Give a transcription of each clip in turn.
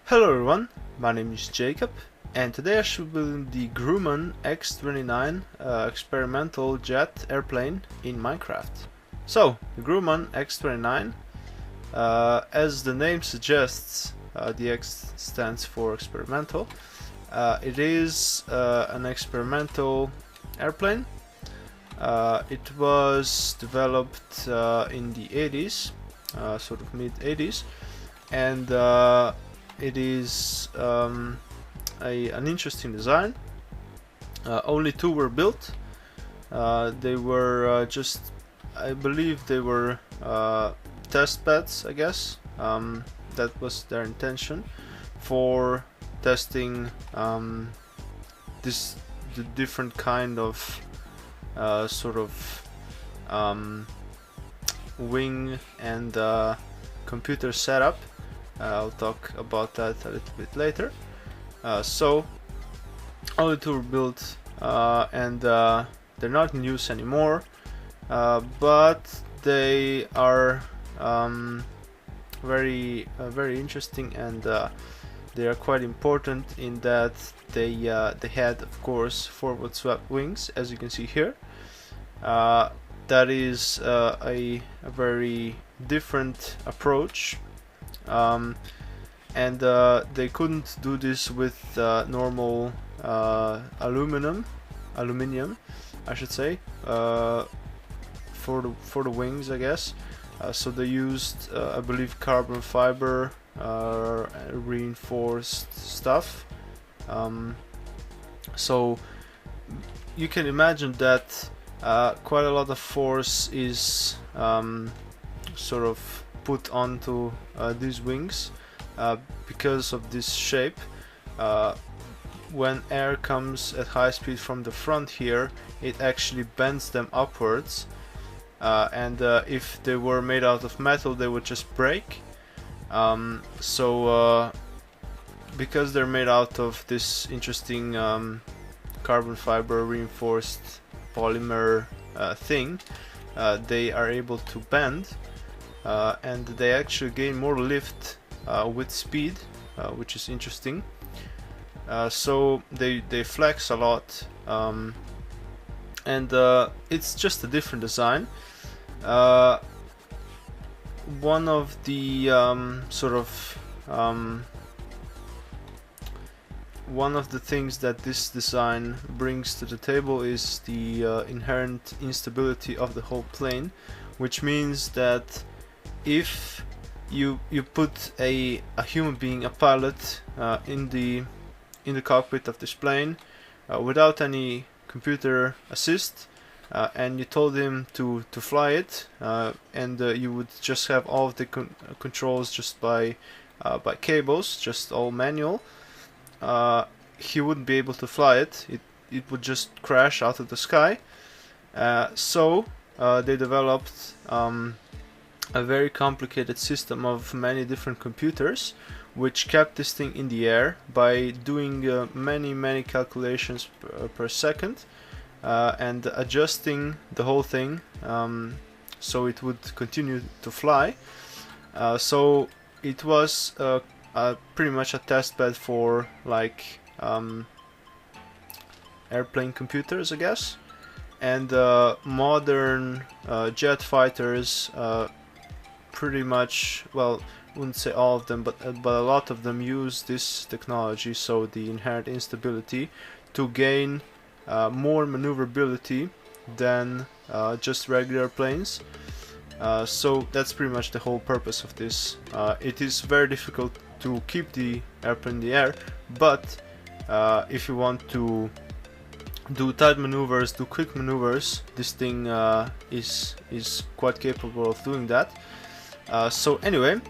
Hello everyone, my name is Jacob, and today I should build the Grumman X-29 experimental jet airplane in Minecraft. So, the Grumman X-29, as the name suggests, the X stands for experimental. It is an experimental airplane. It was developed in the 80s, sort of mid-80s, and it is an interesting design. Only two were built. They were I believe they were test beds, I guess. That was their intention for testing the different kind of wing and computer setup. I'll talk about that a little bit later. So only two were built, and they're not in use anymore, but they are very interesting, and they are quite important in that they had, of course, forward swept wings, as you can see here. That is a very different approach. And they couldn't do this with normal aluminium, I should say, for the wings, I guess. So they used, I believe, carbon fiber reinforced stuff. So you can imagine that quite a lot of force is sort of put onto these wings because of this shape. When air comes at high speed from the front here, it actually bends them upwards, and if they were made out of metal, they would just break. So because they're made out of this interesting carbon fiber reinforced polymer thing, they are able to bend. And they actually gain more lift with speed, which is interesting. So they flex a lot, and it's just a different design. One of the one of the things that this design brings to the table is the inherent instability of the whole plane, which means that if you put a human being, a pilot, in the cockpit of this plane without any computer assist, and you told him to fly it, and you would just have all of the controls just by cables, just all manual, he wouldn't be able to fly it. It would just crash out of the sky. So they developed a very complicated system of many different computers, which kept this thing in the air by doing many calculations per second, and adjusting the whole thing so it would continue to fly. So it was pretty much a test bed for like airplane computers, I guess. And modern jet fighters, pretty much, well, wouldn't say all of them, but a lot of them use this technology, so the inherent instability, to gain more maneuverability than just regular planes. So that's pretty much the whole purpose of this. It is very difficult to keep the airplane in the air, but if you want to do tight maneuvers, do quick maneuvers, this thing is quite capable of doing that. So anyway,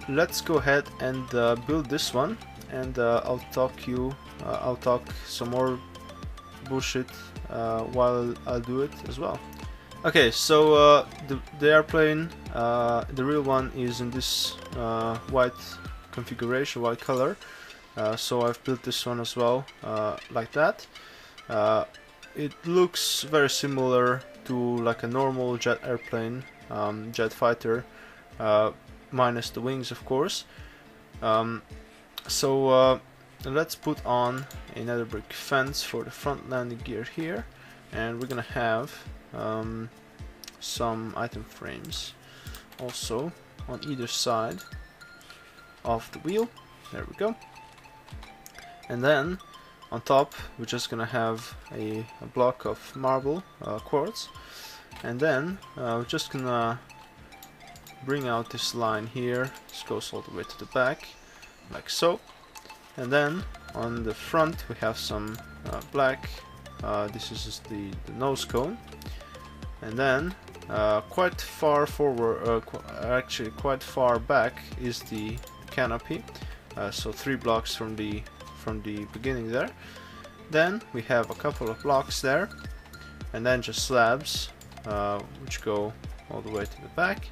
let's go ahead and build this one, and I'll talk some more bullshit while I'll do it as well. Okay, so the airplane, the real one, is in this white configuration, white color. So I've built this one as well, like that. It looks very similar to like a normal jet airplane, jet fighter, minus the wings, of course. So let's put on another brick fence for the front landing gear here, and we're gonna have some item frames also on either side of the wheel. There we go. And then on top we're just gonna have a block of marble quartz, and then we're just gonna bring out this line here. This goes all the way to the back, like so. And then on the front we have some black. This is just the nose cone. And then quite far forward, actually quite far back, is the canopy. So 3 blocks from the beginning there. Then we have a couple of blocks there, and then just slabs which go all the way to the back.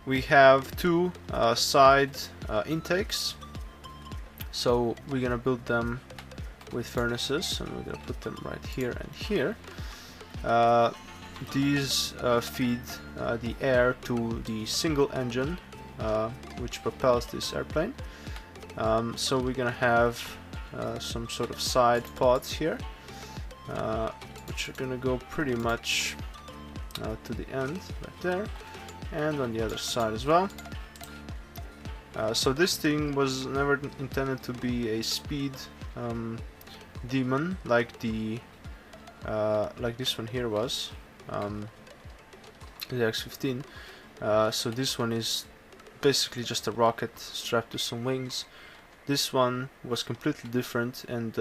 We have 2 side intakes, so we're gonna build them with furnaces, and we're gonna put them right here and here. These feed the air to the single engine which propels this airplane. So we're gonna have some sort of side pods here, which are gonna go pretty much to the end right there, and on the other side as well. So this thing was never intended to be a speed demon like this one here was, the X-15. So this one is basically just a rocket strapped to some wings. This one was completely different and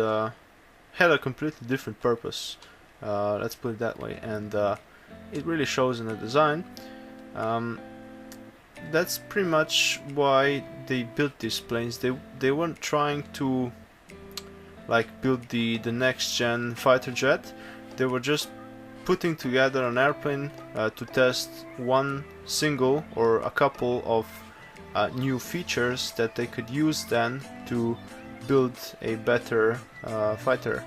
had a completely different purpose, let's put it that way, and it really shows in the design. That's pretty much why they built these planes. They weren't trying to like build the next gen fighter jet. They were just putting together an airplane to test one single or a couple of new features that they could use then to build a better fighter.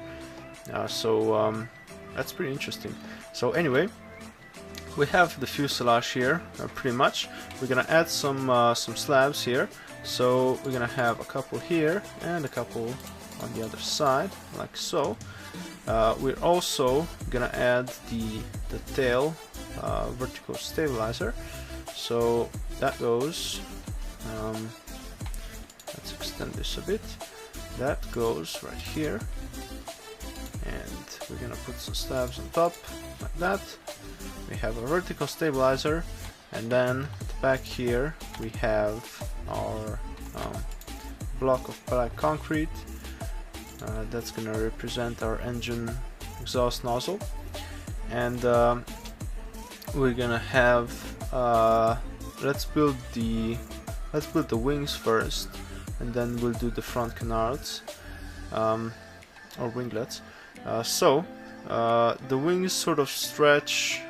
So that's pretty interesting. So anyway, we have the fuselage here pretty much. We're gonna add some slabs here. So we're gonna have a couple here and a couple on the other side, like so. We're also gonna add the tail vertical stabilizer. So that goes, let's extend this a bit. That goes right here, and we're gonna put some slabs on top like that. We have a vertical stabilizer, and then at the back here we have our block of black concrete. That's gonna represent our engine exhaust nozzle, and we're gonna have let's build the wings first, and then we'll do the front canards or winglets. So the wings sort of stretch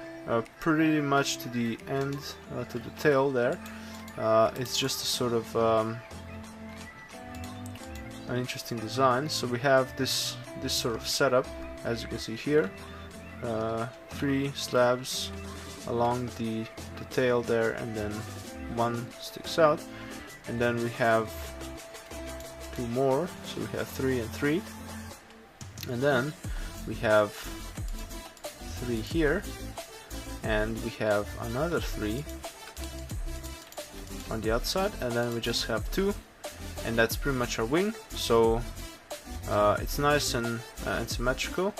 pretty much to the end, to the tail there. It's just a sort of an interesting design. So we have this sort of setup, as you can see here. 3 slabs along the tail there, and then 1 sticks out, and then we have 2 more, so we have 3 and 3, and then we have 3 here, and we have another 3 on the outside, and then we just have 2, and that's pretty much our wing. So it's nice and symmetrical,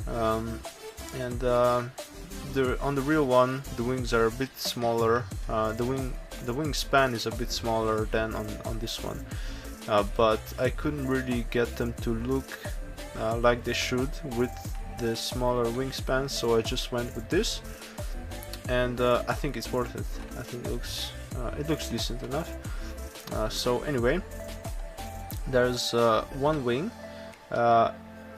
and on the real one the wings are a bit smaller. The wingspan is a bit smaller than on this one, but I couldn't really get them to look like they should with the smaller wingspan, so I just went with this, and I think it's worth it. I think it looks decent enough. So anyway, there's 1 wing.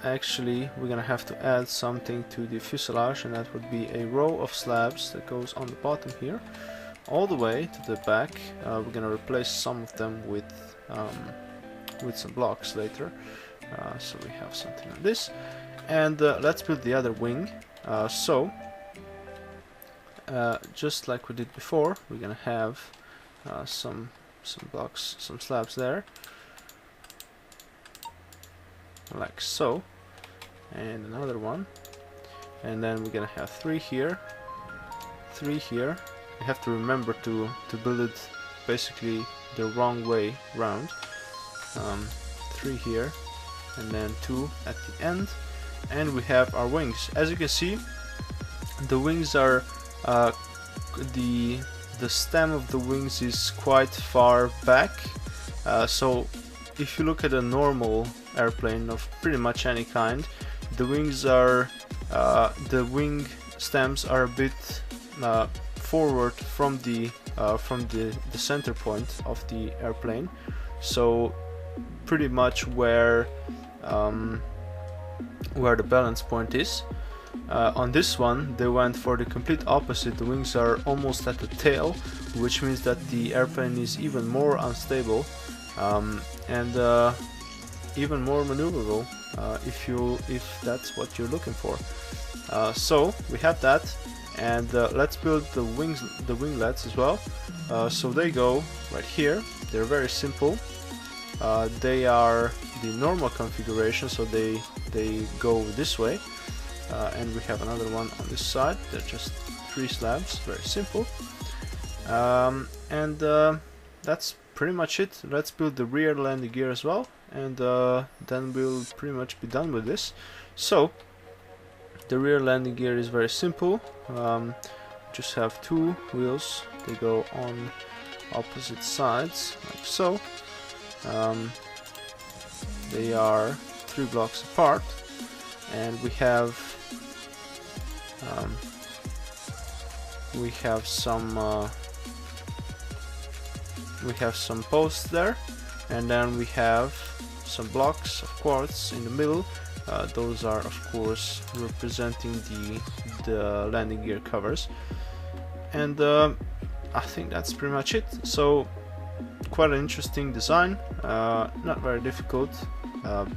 Actually, we're gonna have to add something to the fuselage, and that would be a row of slabs that goes on the bottom here all the way to the back. We're gonna replace some of them with some blocks later, so we have something like this. And let's build the other wing. So just like we did before, we're gonna have some some blocks, some slabs there, like so, and another one, and then we're gonna have 3 here, 3 here. You have to remember to build it basically the wrong way round. 3 here, and then 2 at the end, and we have our wings. As you can see, the wings are the stem of the wings is quite far back, so if you look at a normal airplane of pretty much any kind, the wings are the wing stems are a bit forward from the center point of the airplane, so pretty much where the balance point is. On this one they went for the complete opposite. The wings are almost at the tail, which means that the airplane is even more unstable and even more maneuverable if that's what you're looking for. So we have that, and let's build the winglets as well. So they go right here. They're very simple. They are the normal configuration, so they go this way, and we have another one on this side. They're just 3 slabs, very simple, and that's pretty much it. Let's build the rear landing gear as well, and then we'll pretty much be done with this. So the rear landing gear is very simple. Just have 2 wheels. They go on opposite sides like so. They are 3 blocks apart, and we have some posts there, and then we have some blocks of quartz in the middle. Those are of course representing the landing gear covers, and I think that's pretty much it. So quite an interesting design, not very difficult,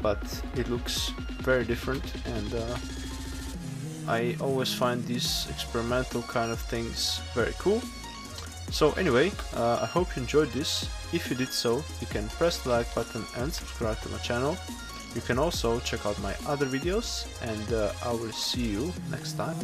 but it looks very different, and I always find these experimental kind of things very cool. So anyway, I hope you enjoyed this. If you did so, you can press the like button and subscribe to my channel. You can also check out my other videos, and I will see you next time.